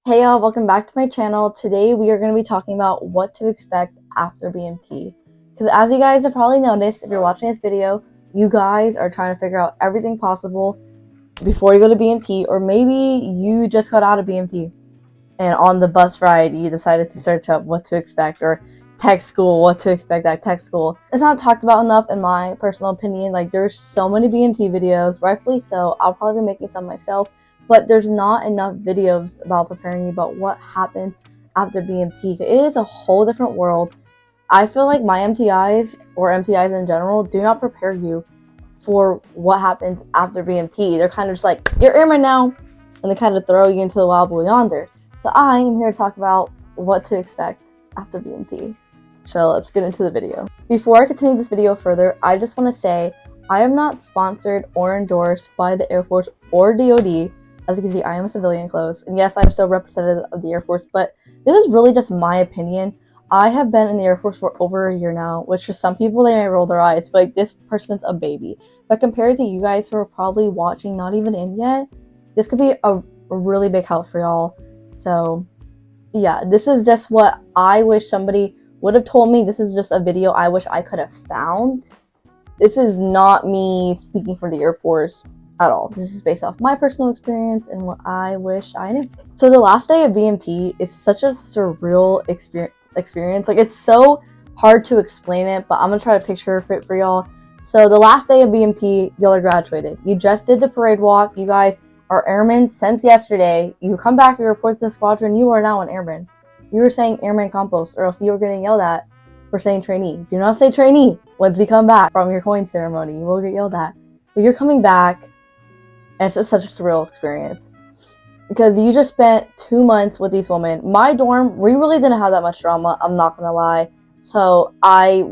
Hey y'all, welcome back to my channel. Today we are going to be talking about what to expect after BMT. Because as you guys have probably noticed, if you're watching this video, you guys are trying to figure out everything possible before you go to BMT, or maybe you just got out of BMT and on the bus ride you decided to search up what to expect, or tech school, what to expect at tech school. It's not talked about enough in my personal opinion. Like, there's so many BMT videos, rightfully so. I'll probably be making some myself, but there's not enough videos about preparing you about what happens after BMT. It is a whole different world. I feel like my MTIs, or MTIs in general, do not prepare you for what happens after BMT. They're kind of just like, you're airman now, and they kind of throw you into the wild blue yonder. So I am here to talk about what to expect after BMT. So let's get into the video. Before I continue this video further, I just want to say I am not sponsored or endorsed by the Air Force or DoD. As you can see, I am a civilian clothes, and yes, I'm still representative of the Air Force, but this is really just my opinion. I have been in the Air Force for over a year now, which for some people they may roll their eyes, but like, this person's a baby. But compared to you guys who are probably watching, not even in yet, this could be a really big help for y'all. So yeah, this is just what I wish somebody would have told me. This is just a video I wish I could have found. This is not me speaking for the Air Force at all. This is based off my personal experience and what I wish I knew. So the last day of BMT is such a surreal experience. Like, it's so hard to explain it, but I'm gonna try to picture it for y'all. So the last day of BMT, y'all are graduated. You just did the parade walk. You guys are airmen since yesterday. You come back, you report to the squadron, you are now an airman. You were saying airman compost, or else you were getting yelled at for saying trainee. Do not say trainee once you come back from your coin ceremony. You will get yelled at. But you're coming back, and it's just such a surreal experience. Because you just spent 2 months with these women. My dorm, we really didn't have that much drama, I'm not gonna lie. So I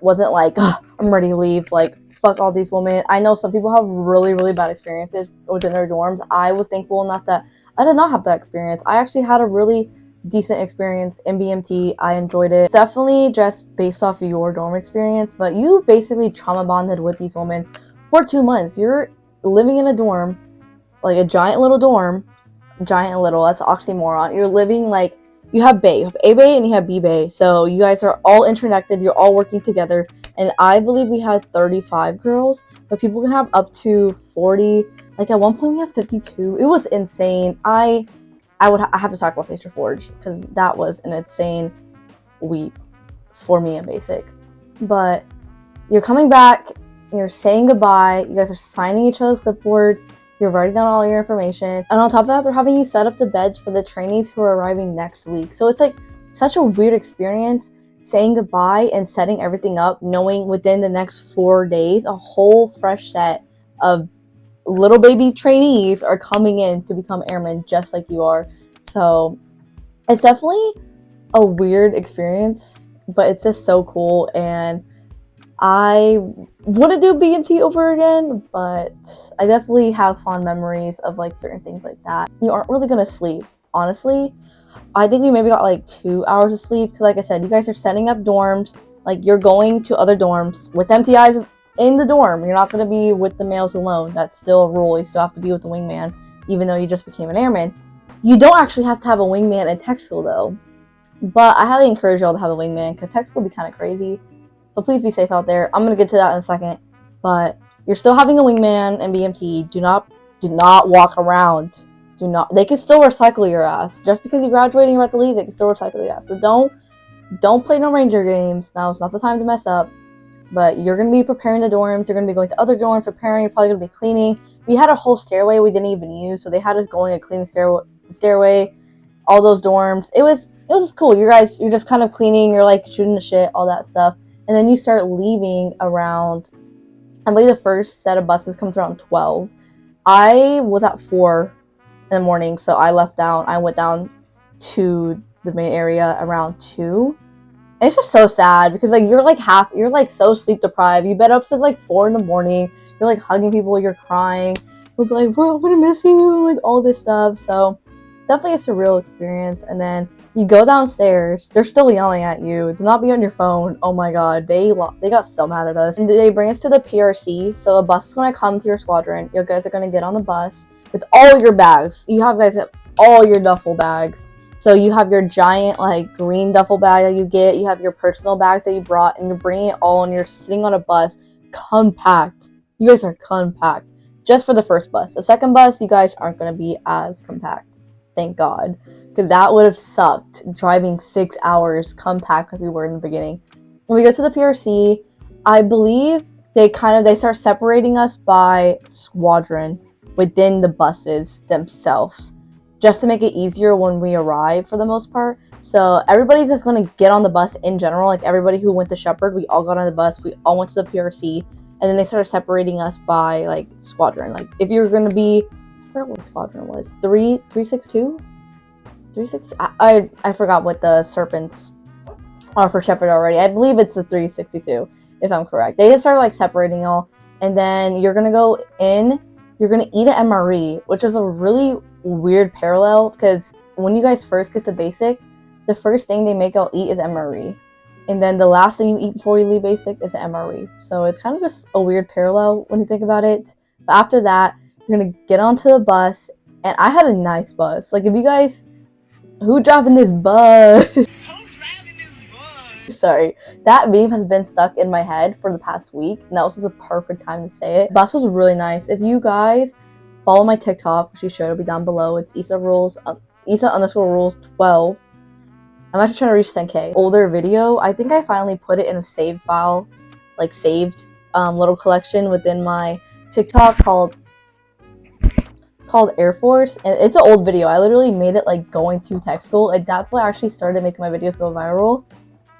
wasn't like, I'm ready to leave, like, fuck all these women. I know some people have really, really bad experiences within their dorms. I was thankful enough that I did not have that experience. I actually had a really decent experience in BMT. I enjoyed it. It's definitely just based off of your dorm experience, but you basically trauma bonded with these women for 2 months. You're living in a dorm, like a giant little dorm. Giant and little, that's an oxymoron. You're living like, you have bay, you have A bay and you have B bay, so you guys are all interconnected, you're all working together. And I believe we had 35 girls, but people can have up to 40. Like, at one point we had 52. It was insane. I have to talk about Pacer Forge, because that was an insane week for me in basic. But you're coming back, you're saying goodbye, you guys are signing each other's clipboards, you're writing down all your information, and on top of that, they're having you set up the beds for the trainees who are arriving next week. So it's like such a weird experience, saying goodbye and setting everything up, knowing within the next 4 days, a whole fresh set of little baby trainees are coming in to become airmen just like you are. So it's definitely a weird experience, but it's just so cool, and I wouldn't do BMT over again, but I definitely have fond memories of like certain things like that. You aren't really gonna sleep, honestly. I think we maybe got like 2 hours of sleep, because like I said, you guys are setting up dorms. Like, you're going to other dorms with MTIs in the dorm. You're not gonna be with the males alone. That's still a rule. You still have to be with the wingman, even though you just became an airman. You don't actually have to have a wingman in tech school though, but I highly encourage y'all to have a wingman, because tech school be kind of crazy. So please be safe out there. I'm gonna get to that in a second, but you're still having a wingman in BMT. Do not walk around. They can still recycle your ass. Just because you're graduating, you're about to leave, they can still recycle your ass. So don't play no ranger games. Now it's not the time to mess up. But you're gonna be preparing the dorms. You're gonna be going to other dorms, preparing. You're probably gonna be cleaning. We had a whole stairway we didn't even use, so they had us going and clean the stairway, all those dorms. It was just cool. You're just kind of cleaning. You're like shooting the shit, all that stuff. And then you start leaving around, I believe the first set of buses comes around 12. I was at 4 in the morning, so I went down to the main area around 2. And it's just so sad, because like you're like so sleep deprived. You bed up since like 4 in the morning. You're like hugging people, you're crying. We'll be like, we're gonna miss you, like all this stuff. So it's definitely a surreal experience. And then you go downstairs, they're still yelling at you. Do not be on your phone. Oh my god, they got so mad at us. And they bring us to the PRC, so a bus is going to come to your squadron. You guys are going to get on the bus with all your bags. You have guys all your duffel bags. So you have your giant like green duffel bag that you get, you have your personal bags that you brought, and you're bringing it all and you're sitting on a bus, compact. You guys are compact. Just for the first bus. The second bus, you guys aren't going to be as compact. Thank God. Because that would have sucked, driving 6 hours compact like we were in the beginning. When we go to the PRC, I believe they start separating us by squadron within the buses themselves, just to make it easier when we arrive for the most part. So everybody's just going to get on the bus in general. Like everybody who went to Shepherd, we all got on the bus. We all went to the PRC. And then they started separating us by like squadron. Like if you're going to be, I forgot what squadron was. 362? 36? I forgot what the serpents are for Shepherd already. I believe it's a 362, if I'm correct. They just started like separating y'all. And then you're going to go in. You're going to eat an MRE, which is a really weird parallel because when you guys first get to basic, the first thing they make y'all eat is MRE. And then the last thing you eat before you leave basic is an MRE. So it's kind of just a weird parallel when you think about it. But after that, you're going to get onto the bus. And I had a nice bus. Like if you guys, who driving this bus? Sorry, that meme has been stuck in my head for the past week, and that was just a perfect time to say it. Bus was really nice. If you guys follow my TikTok, which you should, it'll be down below. It's Isa_rules12. I'm actually trying to reach 10K. Older video, I think I finally put it in a saved file, like saved little collection within my TikTok called Air Force, and it's an old video. I literally made it like going to tech school, and that's what actually started making my videos go viral.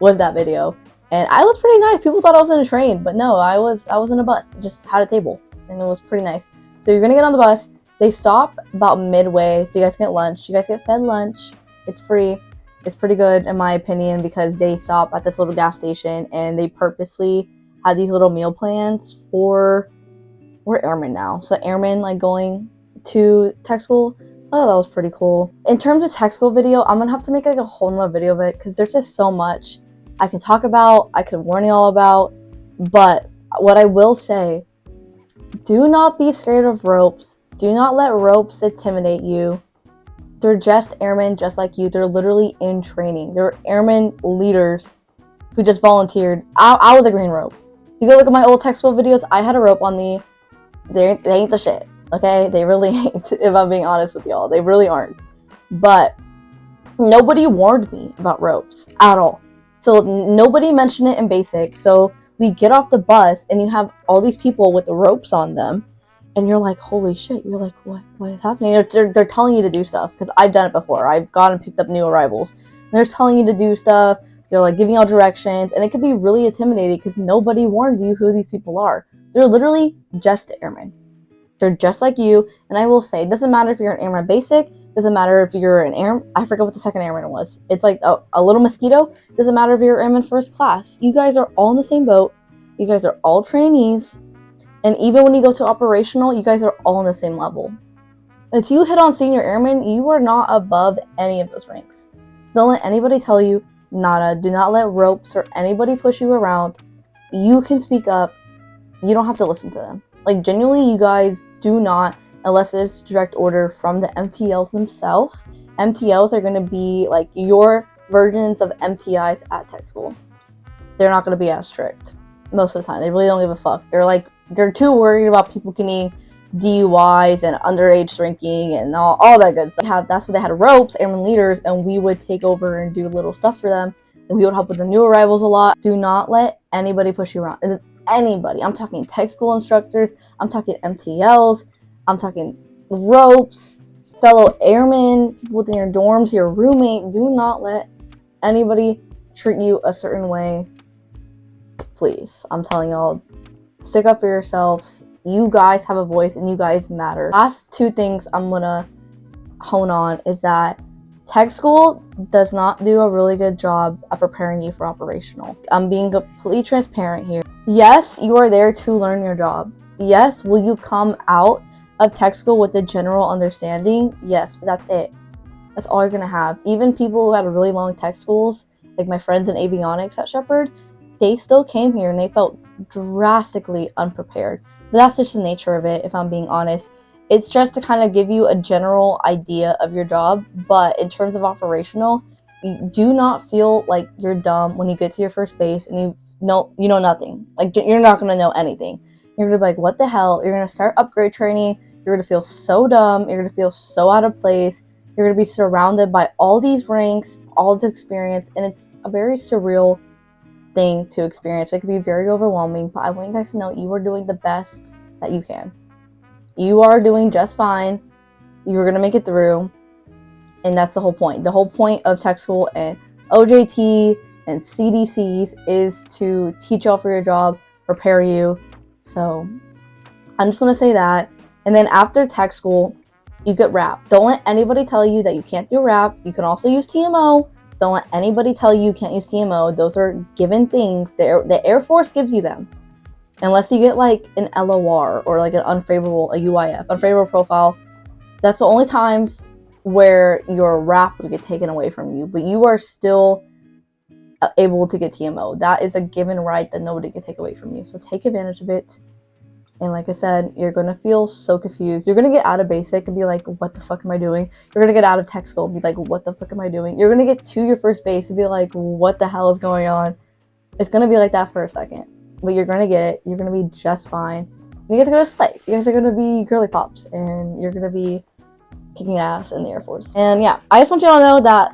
Was that video. And I was pretty nice. People thought I was in a train, but no, I was in a bus. Just had a table, and it was pretty nice. So you're gonna get on the bus. They stop about midway, so you guys get lunch. You guys get fed lunch. It's free. It's pretty good in my opinion because they stop at this little gas station and they purposely have these little meal plans for, we're airmen now. So airmen like going to tech school. Oh, that was pretty cool. In terms of tech school video, I'm gonna have to make like a whole nother video of it because there's just so much I can talk about, I can warn you all about. But what I will say, do not be scared of ropes. Do not let ropes intimidate you. They're just airmen just like you. They're literally in training. They're airmen leaders who just volunteered. I was a green rope. If you go look at my old tech school videos, I had a rope on me. They ain't the shit, okay? They really ain't, if I'm being honest with y'all. They really aren't. But nobody warned me about ropes at all. So nobody mentioned it in basic. So we get off the bus and you have all these people with the ropes on them. And you're like, holy shit. You're like, what is happening? They're telling you to do stuff. Because I've done it before. I've gone and picked up new arrivals. And they're telling you to do stuff. They're like giving you all directions. And it could be really intimidating because nobody warned you who these people are. They're literally just airmen. They're just like you. And I will say, it doesn't matter if you're an airman basic. Doesn't matter if you're an airman. I forget what the second airman was. It's like a little mosquito. Doesn't matter if you're airman first class. You guys are all in the same boat. You guys are all trainees. And even when you go to operational, you guys are all on the same level. Until you hit on senior airman, you are not above any of those ranks. So don't let anybody tell you nada. Do not let ropes or anybody push you around. You can speak up. You don't have to listen to them. Like, genuinely, you guys do not, unless it is direct order from the MTLs themselves. MTLs are going to be like your versions of MTIs at tech school. They're not going to be as strict most of the time. They really don't give a fuck. They're too worried about people getting DUIs and underage drinking and all that good stuff. That's why they had ropes, airman leaders, and we would take over and do little stuff for them. And we would help with the new arrivals a lot. Do not let anybody push you around. Anybody. I'm talking tech school instructors. I'm talking MTLs. I'm talking ropes, fellow airmen, people within your dorms, your roommate. Do not let anybody treat you a certain way. Please. I'm telling y'all. Stick up for yourselves. You guys have a voice and you guys matter. Last two things I'm gonna hone on is that tech school does not do a really good job of preparing you for operational. I'm being completely transparent here. Yes, you are there to learn your job. Yes, will you come out of tech school with a general understanding? Yes, but that's it. That's all you're gonna have. Even people who had really long tech schools, like my friends in avionics at Shepherd, they still came here and they felt drastically unprepared. But that's just the nature of it, if I'm being honest. It's just to kind of give you a general idea of your job, but in terms of operational, you do not feel like you're dumb when you get to your first base and you know nothing. Like, you're not going to know anything. You're going to be like, what the hell? You're going to start upgrade training. You're going to feel so dumb. You're going to feel so out of place. You're going to be surrounded by all these ranks, all this experience, and it's a very surreal thing to experience. It can be very overwhelming, but I want you guys to know you are doing the best that you can. You are doing just fine. You're going to make it through. And that's the whole point. The whole point of tech school and OJT and CDCs is to teach y'all for your job, prepare you. So I'm just going to say that. And then after tech school, you get rap. Don't let anybody tell you that you can't do rap. You can also use TMO. Don't let anybody tell you can't use TMO. Those are given things. The Air Force gives you them. Unless you get like an LOR or like a UIF, unfavorable profile. That's the only times where your rap would get taken away from you. But you are still able to get TMO. That is a given right that nobody can take away from you. So take advantage of it. And like I said, you're going to feel so confused. You're going to get out of basic and be like, what the fuck am I doing? You're going to get out of tech school and be like, what the fuck am I doing? You're going to get to your first base and be like, what the hell is going on? It's going to be like that for a second. But you're going to get it. You're going to be just fine. You guys are going to slay. You guys are going to be girly pops. And you're going to be kicking ass in the Air Force. And yeah, I just want you to know that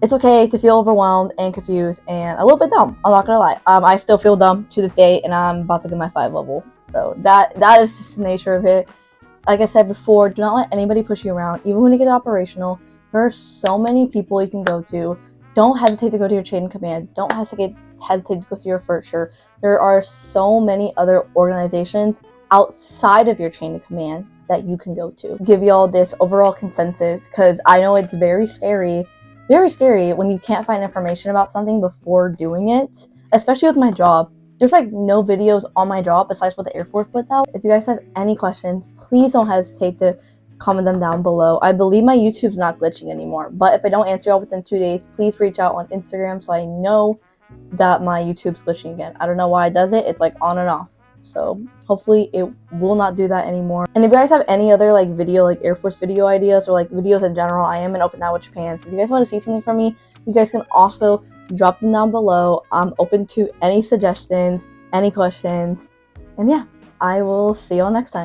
it's okay to feel overwhelmed and confused and a little bit dumb. I'm not gonna lie. I still feel dumb to this day, and I'm about to get my 5 level. So that is just the nature of it. Like I said before, do not let anybody push you around. Even when you get operational, there are so many people you can go to. Don't hesitate to go to your chain of command. Don't hesitate to go to your first. There are so many other organizations outside of your chain of command that you can go to. Give y'all this overall consensus, because I know it's very scary when you can't find information about something before doing it, especially with my job. There's like no videos on my job besides what the Air Force puts out. If you guys have any questions, please don't hesitate to comment them down below. I believe my YouTube's not glitching anymore, but if I don't answer y'all within 2 days, please reach out on Instagram so I know that my YouTube's glitching again. I don't know why it does it. It's like on and off. So hopefully it will not do that anymore. And if you guys have any other like video, like Air Force video ideas or like videos in general, I am in Okinawa, Japan. So if you guys want to see something from me, you guys can also drop them down below. I'm open to any suggestions, any questions. And yeah, I will see y'all next time.